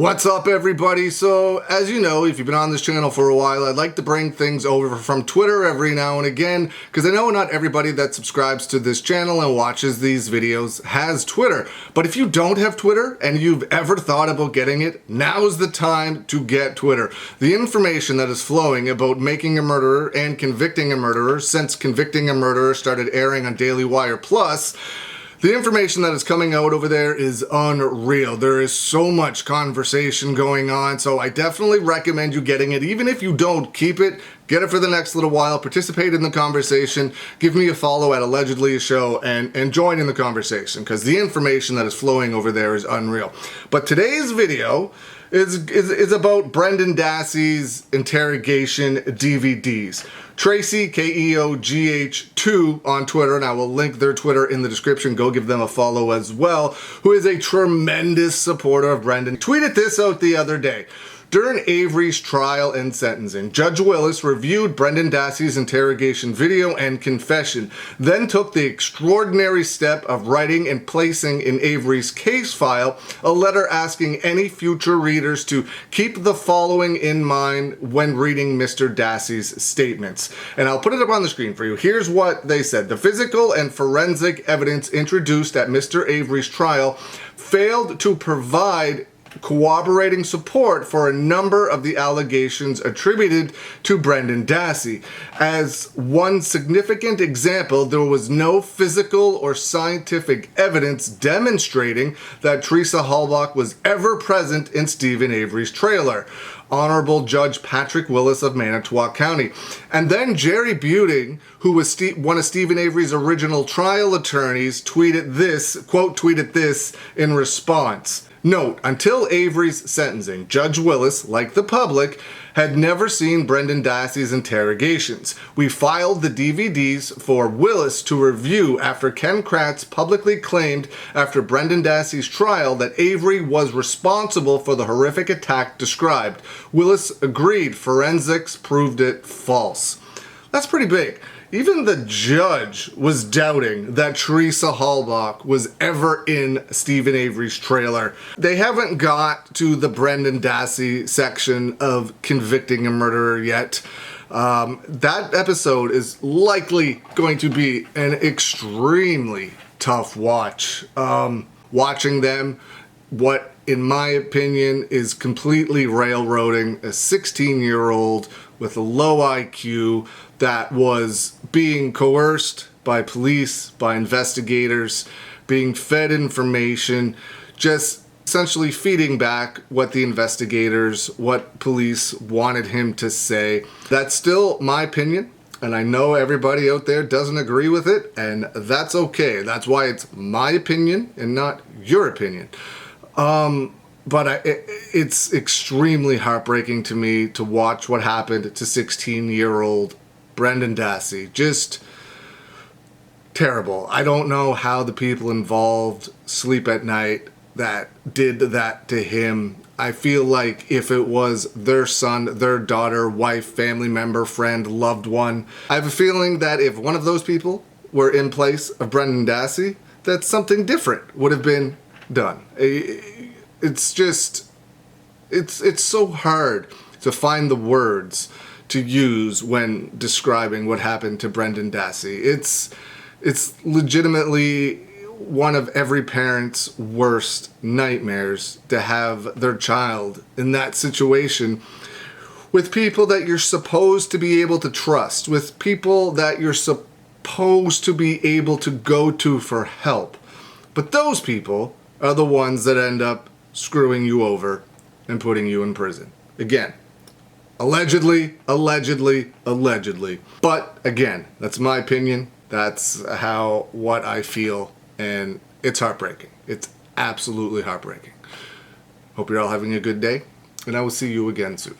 What's up, everybody? So, as you know, if you've been on this channel for a while, I'd like to bring things over from Twitter every now and again, because I know not everybody that subscribes to this channel and watches these videos has Twitter. But if you don't have Twitter and you've ever thought about getting it, now's the time to get Twitter. The information that is flowing about making a murderer and convicting a murderer, since Convicting a Murderer started airing on Daily Wire Plus, the information that is coming out over there is unreal. There is so much conversation going on, so I definitely recommend you getting it. Even if you don't keep it, get it for the next little while, participate in the conversation, give me a follow at Allegedly a Show, and join in the conversation, because the information that is flowing over there is unreal. But today's video is about Brendan Dassey's interrogation DVDs. Tracy, KEOGH2 on Twitter, and I will link their Twitter in the description, go give them a follow as well, who is a tremendous supporter of Brendan, tweeted this out the other day. During Avery's trial and sentencing, Judge Willis reviewed Brendan Dassey's interrogation video and confession, then took the extraordinary step of writing and placing in Avery's case file a letter asking any future readers to keep the following in mind when reading Mr. Dassey's statements. And I'll put it up on the screen for you. Here's what they said. The physical and forensic evidence introduced at Mr. Avery's trial failed to provide corroborating support for a number of the allegations attributed to Brendan Dassey. As one significant example, there was no physical or scientific evidence demonstrating that Teresa Halbach was ever present in Stephen Avery's trailer. Honorable Judge Patrick Willis of Manitowoc County. And then Jerry Buting, who was one of Stephen Avery's original trial attorneys, tweeted this, quote, tweeted this in response. Note, until Avery's sentencing, Judge Willis, like the public, had never seen Brendan Dassey's interrogations. We filed the DVDs for Willis to review after Ken Kratz publicly claimed after Brendan Dassey's trial that Avery was responsible for the horrific attack described. Willis agreed. Forensics proved it false. That's pretty big. Even the judge was doubting that Teresa Halbach was ever in Stephen Avery's trailer. They haven't got to the Brendan Dassey section of Convicting a Murderer yet. That episode is likely going to be an extremely tough watch. Watching them, what in my opinion is completely railroading a 16-year-old with a low IQ that was being coerced by police, by investigators, being fed information, just essentially feeding back what the investigators, what police wanted him to say. That's still my opinion, and I know everybody out there doesn't agree with it, and that's okay. That's why it's my opinion and not your opinion. But it's extremely heartbreaking to me to watch what happened to 16-year-old Brendan Dassey. Just terrible. I don't know how the people involved sleep at night that did that to him. I feel like if it was their son, their daughter, wife, family member, friend, loved one, I have a feeling that if one of those people were in place of Brendan Dassey, that something different would have been done. It's just, it's so hard to find the words to use when describing what happened to Brendan Dassey. It's legitimately one of every parent's worst nightmares to have their child in that situation with people that you're supposed to be able to trust, with people that you're supposed to be able to go to for help. But those people are the ones that end up screwing you over and putting you in prison. Again, allegedly. But again, that's my opinion. That's what I feel, and it's heartbreaking. It's absolutely heartbreaking. Hope you're all having a good day, and I will see you again soon.